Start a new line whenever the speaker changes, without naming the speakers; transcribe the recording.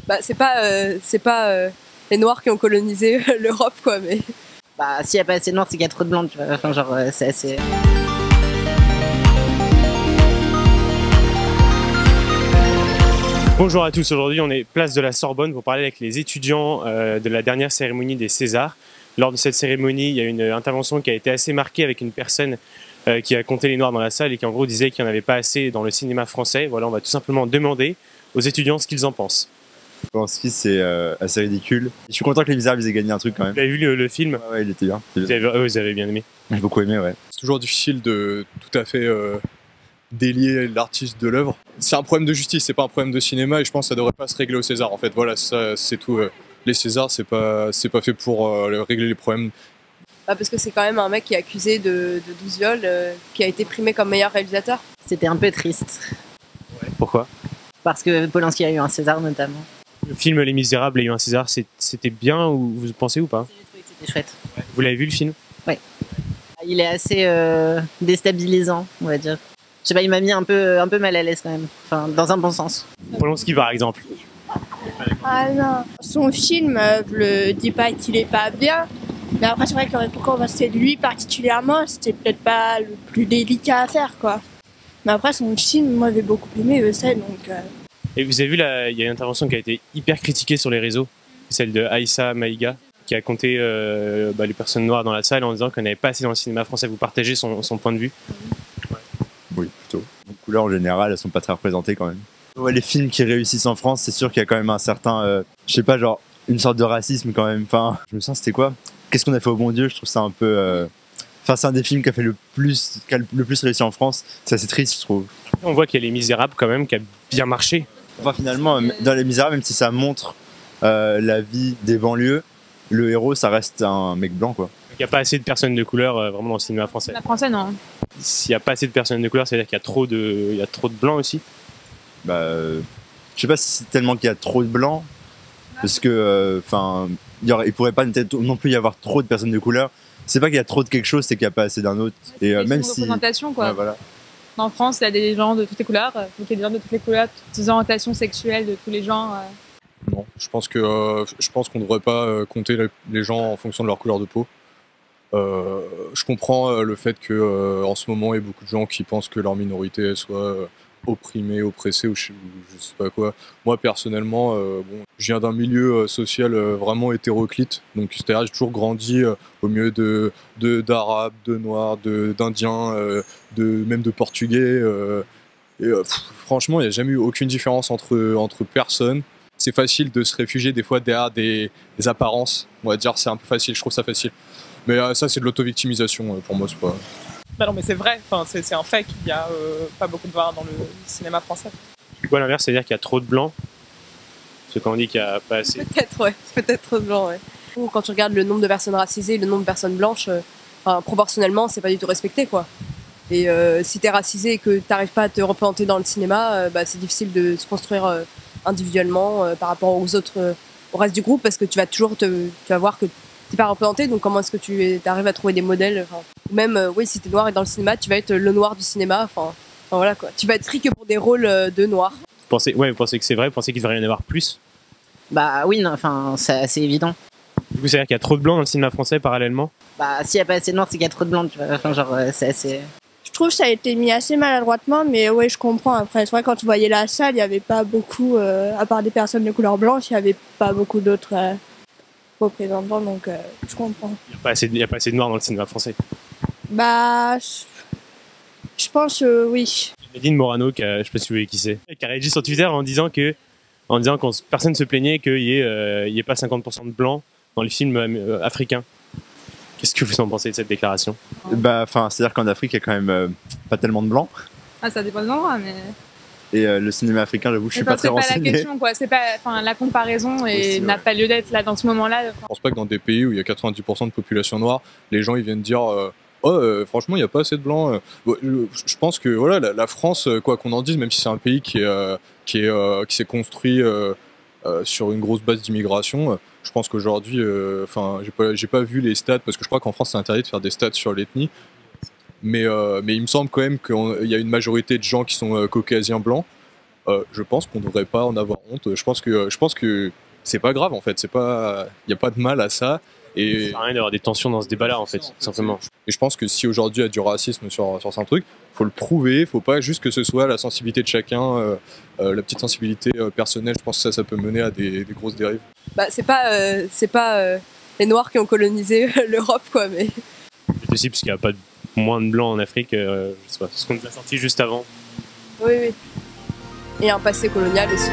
Bah, c'est pas les Noirs qui ont colonisé l'Europe, quoi, mais...
Bah, s'il n'y a pas assez de noirs, c'est qu'il y a trop de blancs, tu vois. Enfin, genre, c'est assez.
Bonjour à tous, aujourd'hui on est place de la Sorbonne pour parler avec les étudiants de la dernière cérémonie des Césars. Lors de cette cérémonie, il y a une intervention qui a été assez marquée avec une personne qui a compté les noirs dans la salle et qui en gros disait qu'il n'y en avait pas assez dans le cinéma français. Voilà, on va tout simplement demander aux étudiants ce qu'ils en pensent.
Bon, ce film c'est assez ridicule. Je suis content que Les Misérables aient gagné un truc quand même.
Vous avez vu le film?
Ouais, il était bien.
Vous avez bien aimé?
J'ai beaucoup aimé, ouais.
C'est toujours difficile de tout à fait délier l'artiste de l'œuvre. C'est un problème de justice, c'est pas un problème de cinéma et je pense que ça devrait pas se régler au César en fait. Voilà, ça c'est tout. Les Césars, c'est pas fait pour régler les problèmes.
Bah, parce que c'est quand même un mec qui est accusé de 12 viols, qui a été primé comme meilleur réalisateur.
C'était un peu triste.
Ouais. Pourquoi?
Parce que Polanski a eu un César notamment.
Le film Les Misérables a eu un César, c'était bien ou vous pensez ou pas?
J'ai trouvé que c'était chouette.
Vous l'avez vu le film?
Ouais. Il est assez déstabilisant, on va dire. Je sais pas, il m'a mis un peu mal à l'aise quand même. Enfin, dans un bon sens.
Polanski par exemple.
Ah non, son film, je le dis pas qu'il est pas bien, mais après c'est vrai que pourquoi c'est de lui particulièrement, c'était peut-être pas le plus délicat à faire quoi. Mais après son film, moi j'ai beaucoup aimé, je sais donc.
Et vous avez vu, il y a une intervention qui a été hyper critiquée sur les réseaux, celle de Aïssa Maïga, qui a compté les personnes noires dans la salle en disant qu'on n'avait pas assez dans le cinéma français. Vous partagez son point de vue?
Oui, plutôt. Les couleurs en général, elles sont pas très représentées quand même. Ouais, les films qui réussissent en France, c'est sûr qu'il y a quand même un certain, je sais pas, genre une sorte de racisme quand même. Enfin, je me sens, c'était quoi? Qu'est-ce qu'on a fait au bon Dieu? Je trouve ça un peu. Enfin, c'est un des films qui a le plus réussi en France. C'est assez triste, je trouve.
On voit qu'il y a Les Misérables quand même qui a bien marché.
Enfin, finalement, dans Les Misérables, même si ça montre la vie des banlieues, le héros, ça reste un mec blanc, quoi.
Il n'y a pas assez de personnes de couleur vraiment dans le cinéma français.
La français, non.
S'il n'y a pas assez de personnes de couleur, c'est-à-dire qu'il y a trop de blancs aussi.
Bah, je sais pas si c'est tellement qu'il y a trop de blancs, parce que, enfin, il pourrait pas non plus y avoir trop de personnes de couleur. C'est pas qu'il y a trop de quelque chose, c'est qu'il n'y a pas assez d'un autre.
Et
même
si.
si.
Représentation, quoi.
Ouais, voilà.
En France, il y a des gens de toutes les couleurs, donc il y a des gens de toutes les couleurs, toutes les orientations sexuelles de tous les genres.
Non, je pense qu'on devrait pas compter les gens en fonction de leur couleur de peau. Je comprends le fait que en ce moment il y a beaucoup de gens qui pensent que leur minorité soit opprimée, oppressée ou je sais pas quoi. Moi personnellement, je viens d'un milieu social vraiment hétéroclite, donc c'est-à-dire j'ai toujours grandi au milieu d'arabes, de noirs, d'indiens, même de portugais. Franchement, il n'y a jamais eu aucune différence entre personnes. C'est facile de se réfugier des fois derrière des apparences, on va dire, c'est un peu facile, je trouve ça facile. Mais ça, c'est de l'auto-victimisation, pour moi, c'est pas...
Bah non, mais c'est vrai, enfin, c'est un fait qu'il y a pas beaucoup de noirs dans le cinéma français.
Du coup, à l'inverse, c'est-à-dire qu'il y a trop de blancs. Parce que quand on dit qu'il n'y a pas assez...
Peut-être, ouais, peut-être trop de blancs, ouais. Ou quand tu regardes le nombre de personnes racisées, le nombre de personnes blanches, proportionnellement, c'est pas du tout respecté, quoi. Et si t'es racisé et que t'arrives pas à te représenter dans le cinéma, c'est difficile de se construire individuellement par rapport aux autres, au reste du groupe, parce que tu vas voir que t'es pas représenté, donc comment est-ce que tu arrives à trouver des modèles, ou même, oui, si t'es noir et dans le cinéma, tu vas être le noir du cinéma, enfin voilà quoi. Tu vas être pris que pour des rôles de noirs.
Vous pensez que c'est vrai? Vous pensez qu'il devrait y en avoir plus?
Bah oui, enfin, c'est assez évident.
Du coup, c'est-à-dire qu'il y a trop de blancs dans le cinéma français parallèlement?
Bah, s'il n'y a pas assez de noirs, c'est qu'il y a trop de blancs, tu vois. Enfin, genre, c'est assez.
Je trouve que ça a été mis assez maladroitement, mais ouais, je comprends. Après, c'est vrai quand tu voyais la salle, il y avait pas beaucoup, à part des personnes de couleur blanche, il y avait pas beaucoup d'autres représentants, donc je comprends.
Il n'y a pas assez de noirs dans le cinéma français.
Bah, je pense oui.
Nadine Morano, je sais pas si vous voyez qui c'est, qui a réagi sur Twitter en disant que personne ne se plaignait qu'il y ait pas 50% de blancs dans les films africains. Qu'est-ce que vous en pensez de cette déclaration?
Bah, enfin, c'est-à-dire qu'en Afrique, il y a quand même pas tellement de blancs.
Ah, ça dépend des endroits, mais...
Et le cinéma africain, j'avoue, je suis pas très renseigné.
C'est pas la question, quoi. C'est pas, enfin, la comparaison n'a pas lieu d'être là dans ce moment-là.
Je pense pas que dans des pays où il y a 90% de population noire, les gens ils viennent dire franchement il n'y a pas assez de blancs. Je pense que voilà, la France, quoi qu'on en dise, même si c'est un pays qui s'est construit sur une grosse base d'immigration, je pense qu'aujourd'hui, j'ai pas vu les stats, parce que je crois qu'en France c'est interdit de faire des stats sur l'ethnie. Mais il me semble quand même qu'il y a une majorité de gens qui sont caucasiens blancs. Je pense qu'on ne devrait pas en avoir honte. Je pense que c'est pas grave en fait. Il n'y a pas de mal à ça. Et
Ça sert à rien d'avoir des tensions dans ce débat-là, en fait, tout simplement.
Et je pense que si aujourd'hui il y a du racisme sur certains trucs, faut le prouver, faut pas juste que ce soit la sensibilité de chacun, la petite sensibilité personnelle. Je pense que ça peut mener à des grosses dérives.
Bah, c'est pas les Noirs qui ont colonisé l'Europe, quoi, mais.
C'est possible parce qu'il n'y a pas moins de blancs en Afrique, je sais pas, ce qu'on nous a sorti juste avant.
Oui, oui. Et un passé colonial aussi.